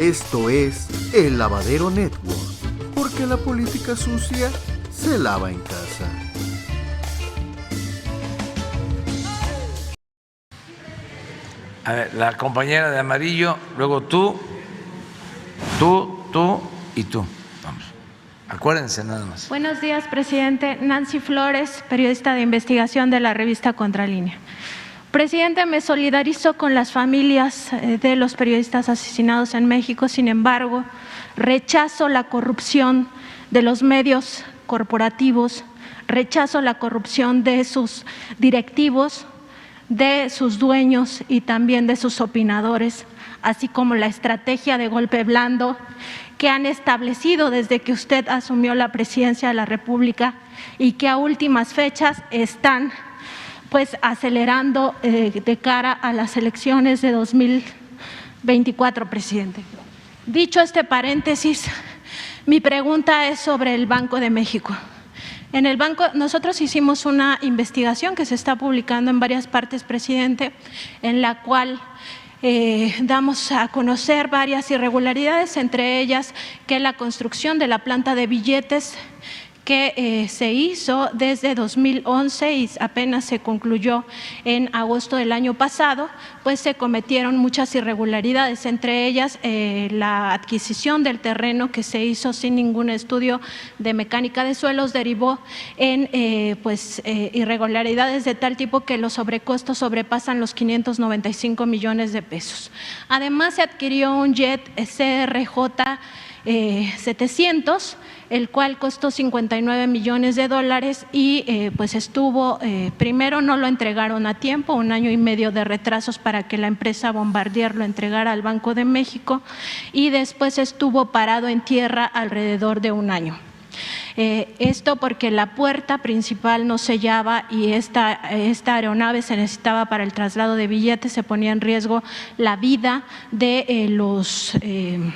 Esto es El Lavadero Network, porque la política sucia se lava en casa. A ver, la compañera de amarillo, luego tú y tú. Vamos, acuérdense nada más. Buenos días, presidente. Nancy Flores, periodista de investigación de la revista Contralínea. Presidente, me solidarizo con las familias de los periodistas asesinados en México. Sin embargo, rechazo la corrupción de los medios corporativos, rechazo la corrupción de sus directivos, de sus dueños y también de sus opinadores, así como la estrategia de golpe blando que han establecido desde que usted asumió la presidencia de la República y que a últimas fechas están acelerando de cara a las elecciones de 2024, presidente. Dicho este paréntesis, mi pregunta es sobre el Banco de México. En el banco, nosotros hicimos una investigación que se está publicando en varias partes, presidente, en la cual damos a conocer varias irregularidades, entre ellas que la construcción de la planta de billetes que se hizo desde 2011 y apenas se concluyó en agosto del año pasado, pues se cometieron muchas irregularidades, entre ellas la adquisición del terreno que se hizo sin ningún estudio de mecánica de suelos derivó en irregularidades de tal tipo que los sobrecostos sobrepasan los 595 millones de pesos. Además, se adquirió un jet CRJ 700, el cual costó 59 millones de dólares y primero no lo entregaron a tiempo, 1 año y medio de retrasos para que la empresa Bombardier lo entregara al Banco de México y después estuvo parado en tierra alrededor de 1 año. Esto porque la puerta principal no sellaba y esta aeronave se necesitaba para el traslado de billetes, se ponía en riesgo la vida de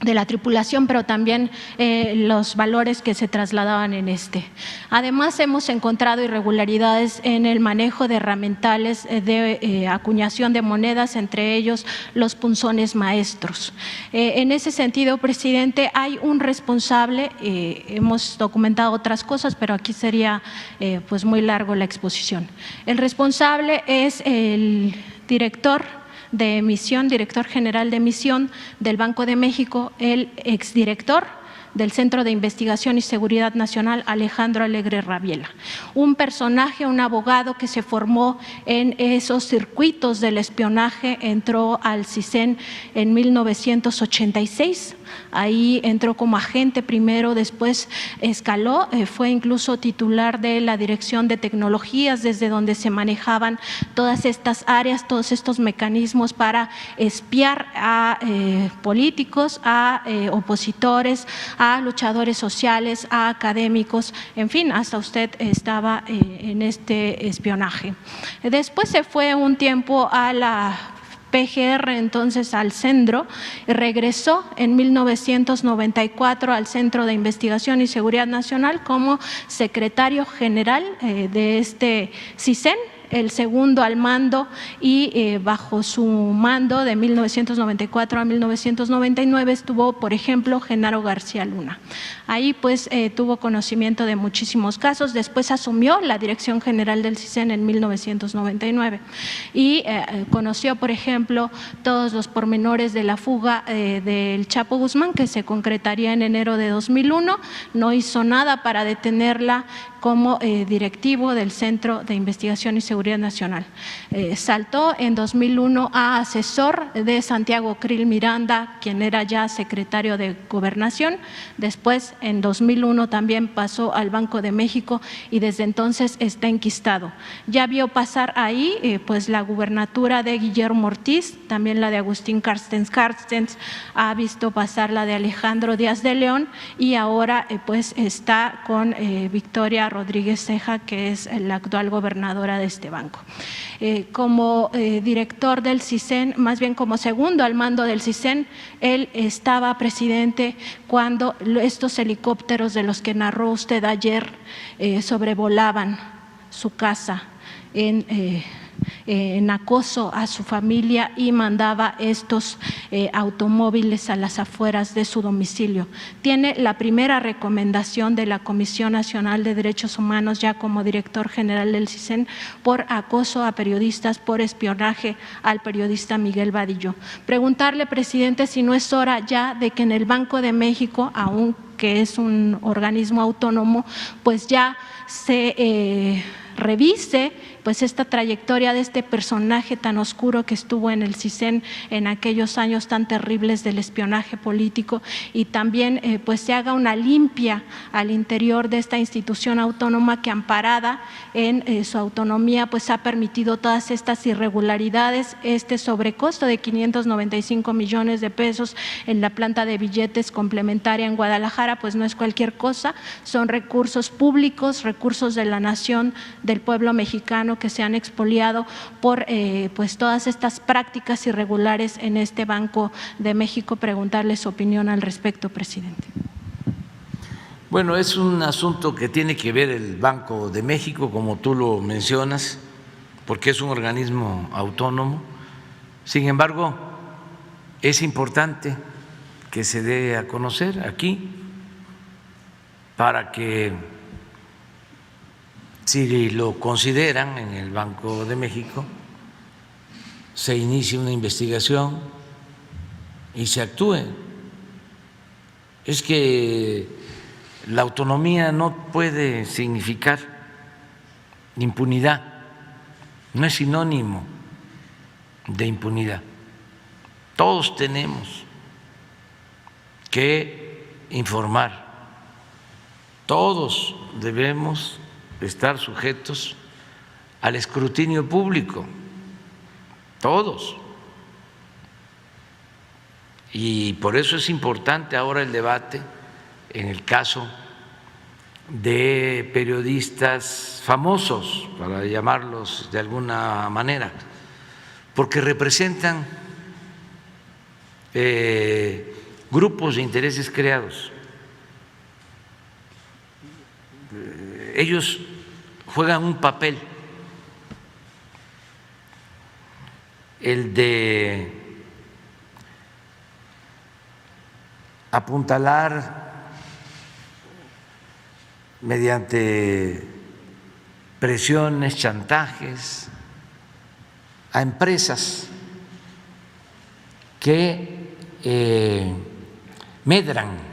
de la tripulación, pero también los valores que se trasladaban en este. Además, hemos encontrado irregularidades en el manejo de herramientales de acuñación de monedas, entre ellos los punzones maestros. En ese sentido, presidente, hay un responsable, hemos documentado otras cosas, pero aquí sería muy largo la exposición. El responsable es el director general de emisión del Banco de México, el exdirector del Centro de Investigación y Seguridad Nacional, Alejandro Alegre Rabiela. Un personaje, un abogado que se formó en esos circuitos del espionaje, entró al CISEN en 1986, ahí entró como agente primero, después escaló, fue incluso titular de la Dirección de Tecnologías, desde donde se manejaban todas estas áreas, todos estos mecanismos para espiar a políticos, a opositores, a luchadores sociales, a académicos, en fin, hasta usted estaba en este espionaje. Después se fue un tiempo a la PGR, entonces al Centro, regresó en 1994 al Centro de Investigación y Seguridad Nacional como secretario general de este CISEN, el segundo al mando, y bajo su mando de 1994 a 1999 estuvo, por ejemplo, Genaro García Luna. Ahí tuvo conocimiento de muchísimos casos, después asumió la dirección general del CISEN en 1999 y conoció, por ejemplo, todos los pormenores de la fuga del Chapo Guzmán, que se concretaría en enero de 2001, no hizo nada para detenerla como directivo del Centro de Investigación y Seguridad Nacional. Saltó en 2001 a asesor de Santiago Krill Miranda, quien era ya secretario de Gobernación. Después, en 2001, también pasó al Banco de México y desde entonces está enquistado. Ya vio pasar ahí la gubernatura de Guillermo Ortiz, también la de Agustín Carstens, ha visto pasar la de Alejandro Díaz de León y ahora está con Victoria Rodríguez Ceja, que es la actual gobernadora de este banco. Como director del CISEN, más bien como segundo al mando del CISEN, él estaba presidente cuando estos helicópteros de los que narró usted ayer sobrevolaban su casa en en acoso a su familia y mandaba estos automóviles a las afueras de su domicilio. Tiene la primera recomendación de la Comisión Nacional de Derechos Humanos ya como director general del CISEN por acoso a periodistas, por espionaje al periodista Miguel Vadillo. Preguntarle, presidente, si no es hora ya de que en el Banco de México, aunque es un organismo autónomo, pues ya se revise pues esta trayectoria de este personaje tan oscuro que estuvo en el CISEN en aquellos años tan terribles del espionaje político, y también pues se haga una limpia al interior de esta institución autónoma que, amparada en su autonomía, pues ha permitido todas estas irregularidades, este sobrecosto de 595 millones de pesos en la planta de billetes complementaria en Guadalajara, pues no es cualquier cosa, son recursos públicos, recursos de la nación, del pueblo mexicano, que se han expoliado por pues todas estas prácticas irregulares en este Banco de México. Preguntarle su opinión al respecto, presidente. Bueno, es un asunto que tiene que ver el Banco de México, como tú lo mencionas, porque es un organismo autónomo. Sin embargo, es importante que se dé a conocer aquí para que, si lo consideran en el Banco de México, se inicie una investigación y se actúe. Es que la autonomía no puede significar impunidad, no es sinónimo de impunidad. Todos tenemos que informar, todos debemos estar sujetos al escrutinio público, todos. Y por eso es importante ahora el debate en el caso de periodistas famosos, para llamarlos de alguna manera, porque representan grupos de intereses creados. Ellos juegan un papel, el de apuntalar mediante presiones, chantajes a empresas que medran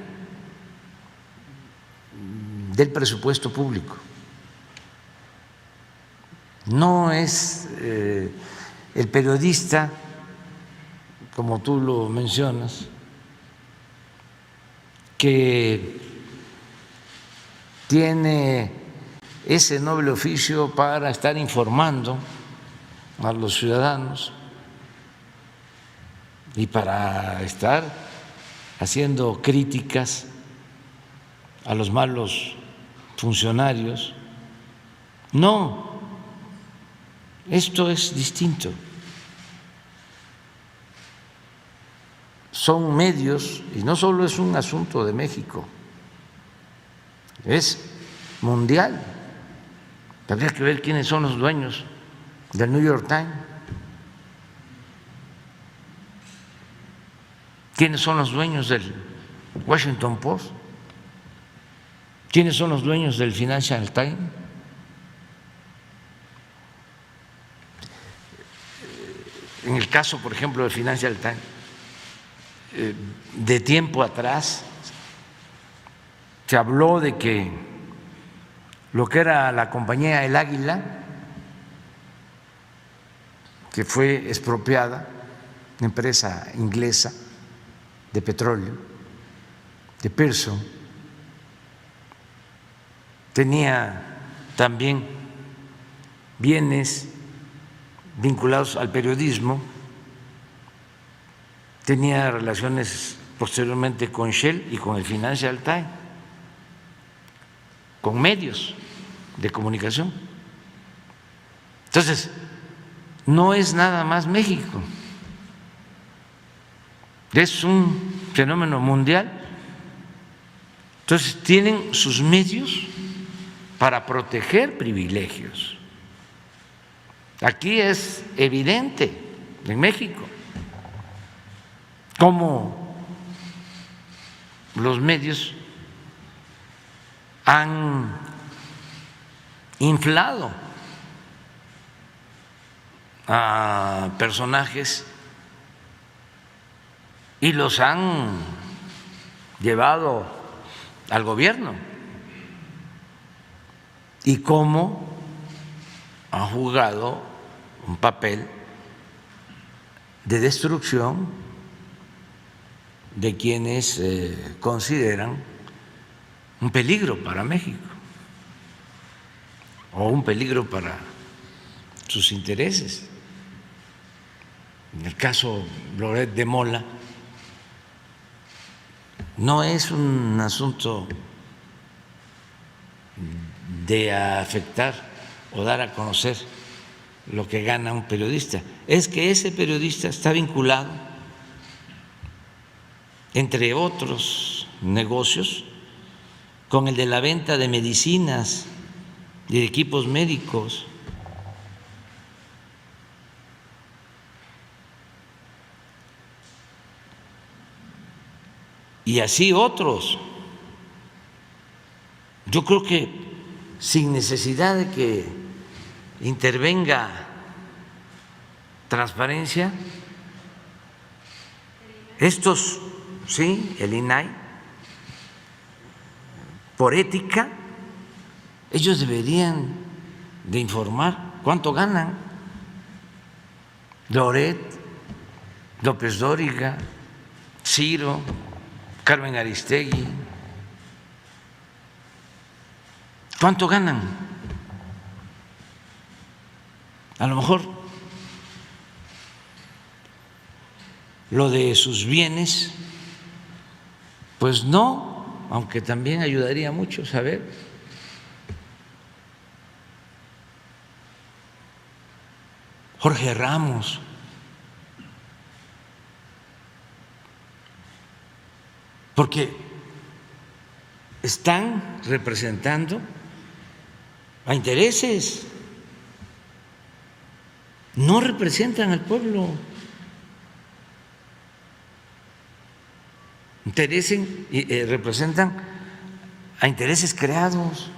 del presupuesto público. No es el periodista, como tú lo mencionas, que tiene ese noble oficio para estar informando a los ciudadanos y para estar haciendo críticas a los malos funcionarios. No, esto es distinto. Son medios, y no solo es un asunto de México, es mundial. Habría que ver quiénes son los dueños del New York Times, quiénes son los dueños del Washington Post, quiénes son los dueños del Financial Times. En el caso, por ejemplo, del Financial Times, de tiempo atrás se habló de que lo que era la compañía El Águila, que fue expropiada, una empresa inglesa de petróleo, de Pearson, tenía también bienes vinculados al periodismo, tenía relaciones posteriormente con Shell y con el Financial Times, con medios de comunicación. Entonces, no es nada más México, es un fenómeno mundial. Entonces, tienen sus medios para proteger privilegios Aquí es evidente, en México, cómo los medios han inflado a personajes y los han llevado al gobierno, y cómo han jugado un papel de destrucción de quienes consideran un peligro para México o un peligro para sus intereses. En el caso Loret de Mola, no es un asunto de afectar o dar a conocer lo que gana un periodista, es que ese periodista está vinculado, entre otros negocios, con el de la venta de medicinas y de equipos médicos. Y así otros. Yo creo que sin necesidad de que intervenga transparencia, estos, sí, el INAI, por ética, ellos deberían de informar cuánto ganan Loret, López Dóriga, Ciro, Carmen Aristegui. ¿Cuánto ganan? A lo mejor lo de sus bienes, pues no, aunque también ayudaría mucho saber. Jorge Ramos, porque están representando a intereses, no representan al pueblo, representan a intereses creados.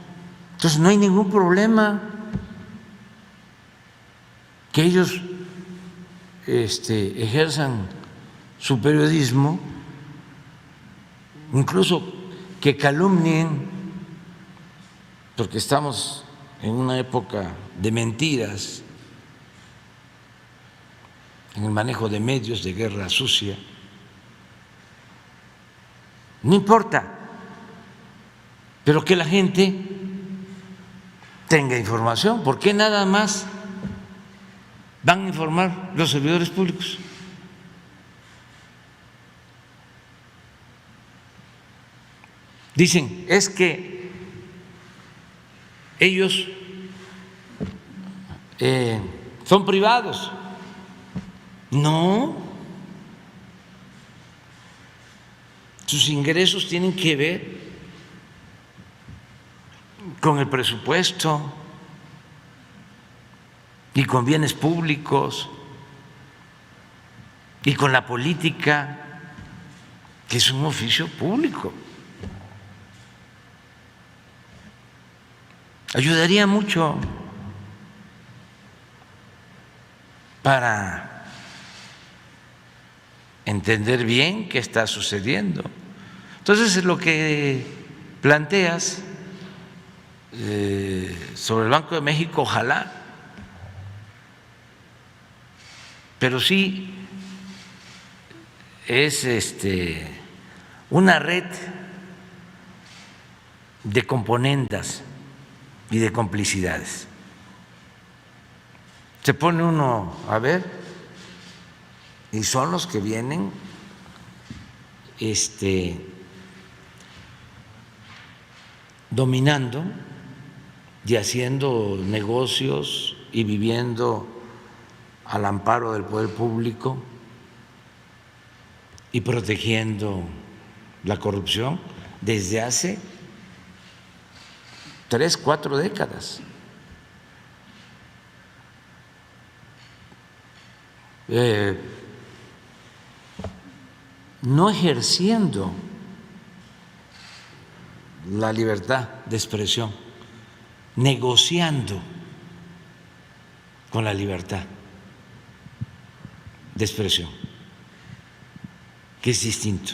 Entonces no hay ningún problema que ellos ejerzan su periodismo, incluso que calumnien, porque estamos en una época de mentiras, en el manejo de medios, de guerra sucia. No importa, pero que la gente tenga información. ¿Por qué nada más van a informar los servidores públicos? Dicen, es que ellos son privados. No, sus ingresos tienen que ver con el presupuesto y con bienes públicos y con la política, que es un oficio público. Ayudaría mucho para entender bien qué está sucediendo. Entonces, lo que planteas sobre el Banco de México, ojalá, pero sí es una red de componendas y de complicidades. Se pone uno a ver y son los que vienen dominando y haciendo negocios y viviendo al amparo del poder público y protegiendo la corrupción desde hace 3, 4 décadas. no ejerciendo la libertad de expresión, negociando con la libertad de expresión, que es distinto.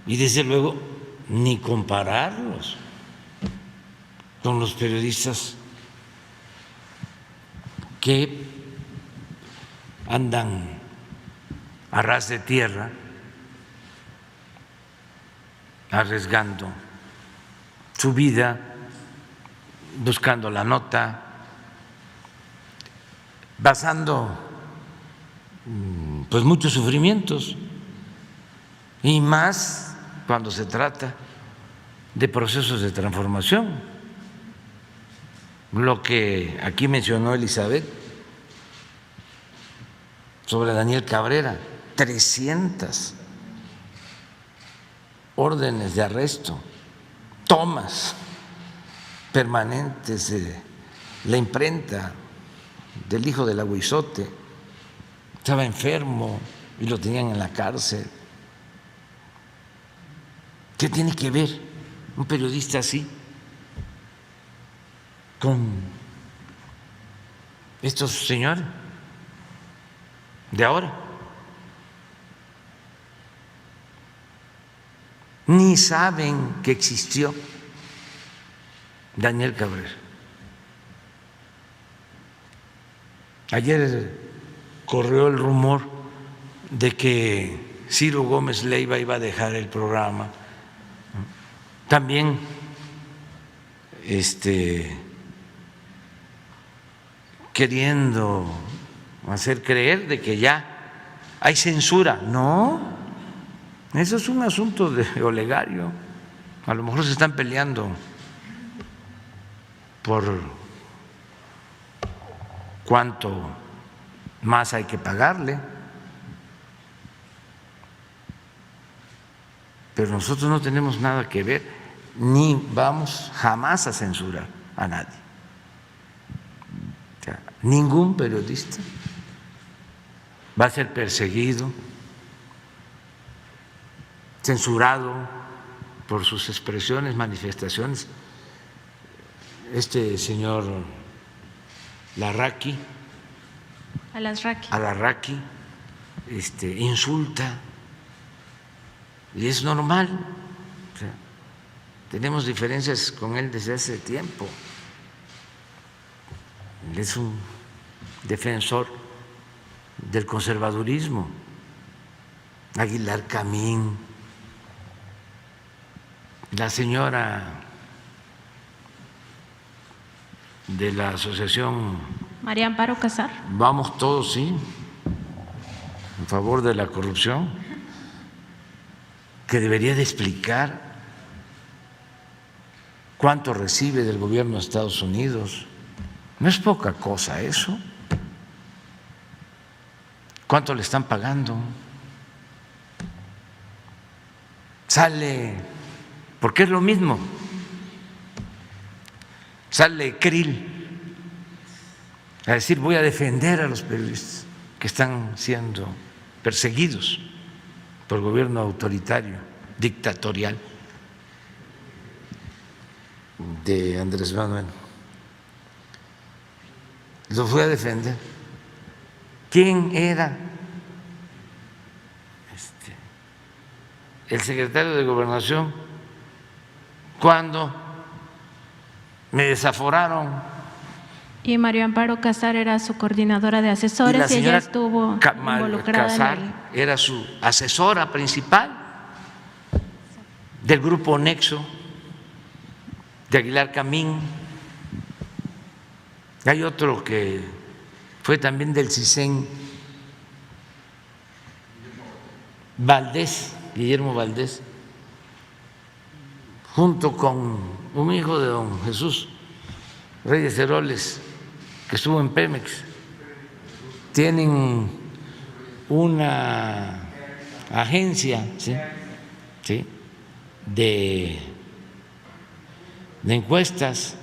Y desde luego, ni compararlos con los periodistas que andan a ras de tierra, arriesgando su vida, buscando la nota, pasando pues muchos sufrimientos, y más cuando se trata de procesos de transformación. Lo que aquí mencionó Elizabeth sobre Daniel Cabrera, 300 órdenes de arresto, tomas permanentes de la imprenta del hijo del Aguizote, estaba enfermo y lo tenían en la cárcel. ¿Qué tiene que ver un periodista así con estos señores de ahora? Ni saben que existió Daniel Cabrera. Ayer corrió el rumor de que Ciro Gómez Leiva iba a dejar el programa. También queriendo hacer creer de que ya hay censura. No, eso es un asunto de olegario. A lo mejor se están peleando por cuánto más hay que pagarle, pero nosotros no tenemos nada que ver, ni vamos jamás a censurar a nadie. O sea, ningún periodista va a ser perseguido, censurado por sus expresiones, manifestaciones. Este señor Alarraqui insulta, y es normal. O sea, tenemos diferencias con él desde hace tiempo. Él es un defensor del conservadurismo. Aguilar Camín, la señora de la asociación María Amparo Casar. Vamos Todos, sí, en favor de la corrupción, que debería de explicar cuánto recibe del gobierno de Estados Unidos. No es poca cosa eso. ¿Cuánto le están pagando? Sale, porque es lo mismo, sale Krill a decir: voy a defender a los periodistas que están siendo perseguidos por el gobierno autoritario, dictatorial de Andrés Manuel. Los voy a defender. ¿Quién era el secretario de Gobernación cuando me desaforaron? Y María Amparo Casar era su coordinadora de asesores y ella estuvo involucrada. Casar era su asesora principal del grupo Nexo, de Aguilar Camín. Hay otro que fue también del CISEN, Guillermo Valdés, junto con un hijo de don Jesús Reyes Heroles, que estuvo en Pemex. Tienen una agencia, ¿sí? de encuestas.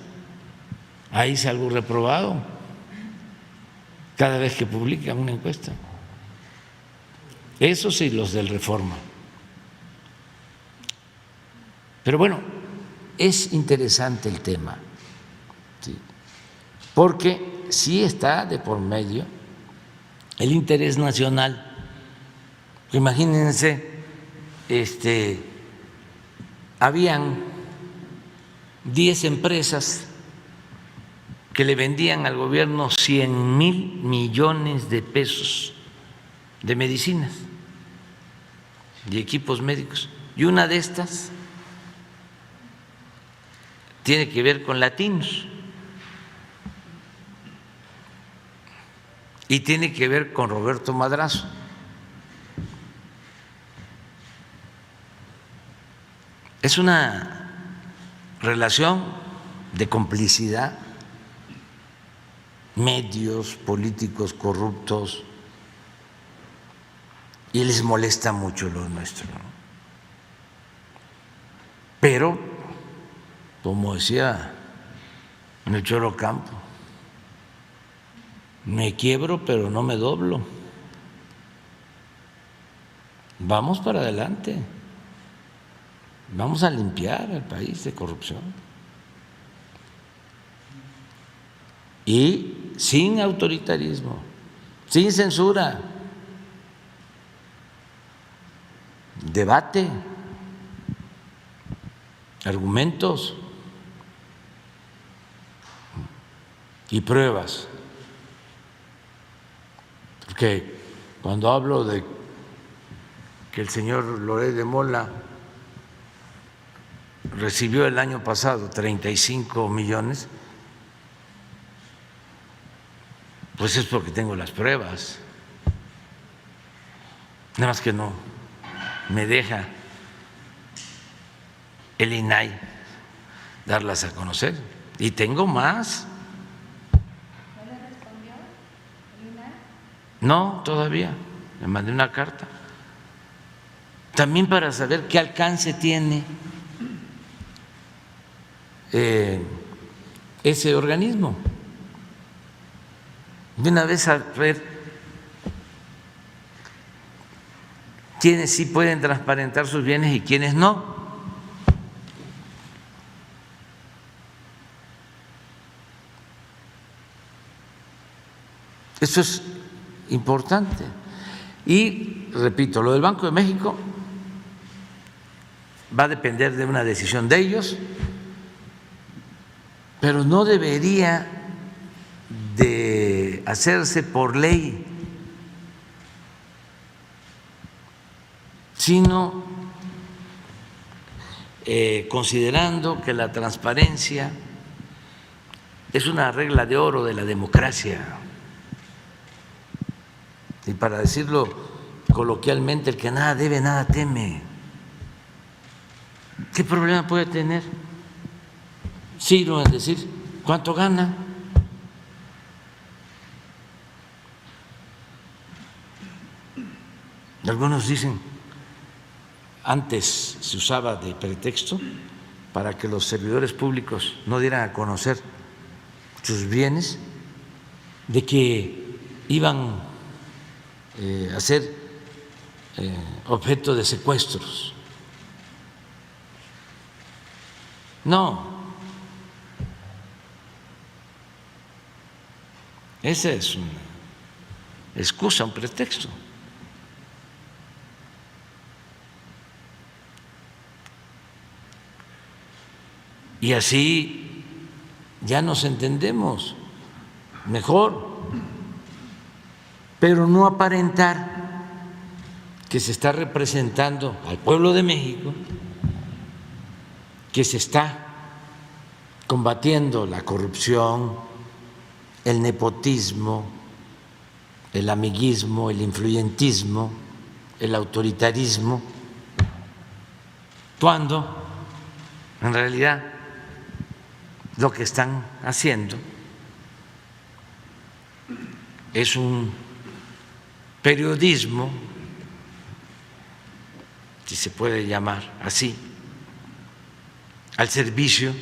Ahí salgo reprobado. cada vez que publican una encuesta. Esos y los del Reforma. Pero bueno, es interesante el tema, ¿sí? Porque sí está de por medio el interés nacional. Imagínense, habían 10 empresas que le vendían al gobierno 100,000 millones de pesos de medicinas y equipos médicos. Y una de estas tiene que ver con latinos y tiene que ver con Roberto Madrazo. Es una relación de complicidad, medios políticos corruptos, y les molesta mucho lo nuestro, ¿no? Pero, como decía el Choro Campo, me quiebro pero no me doblo. Vamos para adelante, vamos a limpiar el país de corrupción y sin autoritarismo, sin censura, debate, argumentos y pruebas. Porque cuando hablo de que el señor Loret de Mola recibió el año pasado 35 millones, pues es porque tengo las pruebas, nada más que no me deja el INAI darlas a conocer, y tengo más. ¿No le respondió el INAI? No, todavía, le mandé una carta, también para saber qué alcance tiene ese organismo, de una vez a ver quiénes sí pueden transparentar sus bienes y quiénes no. Eso es importante. Y repito, lo del Banco de México va a depender de una decisión de ellos, pero no debería de hacerse por ley, sino considerando que la transparencia es una regla de oro de la democracia. Y para decirlo coloquialmente, el que nada debe, nada teme. ¿Qué problema puede tener Ciro en decir cuánto gana? Algunos dicen, antes se usaba de pretexto para que los servidores públicos no dieran a conocer sus bienes, de que iban a ser objeto de secuestros. No, esa es una excusa, un pretexto. Y así ya nos entendemos mejor, pero no aparentar que se está representando al pueblo de México, que se está combatiendo la corrupción, el nepotismo, el amiguismo, el influyentismo, el autoritarismo, cuando en realidad lo que están haciendo es un periodismo, si se puede llamar así, al servicio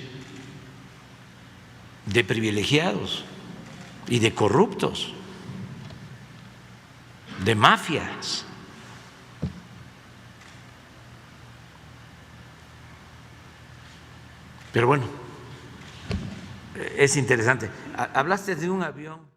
de privilegiados y de corruptos. de mafias. Pero bueno, es interesante. Hablaste de un avión.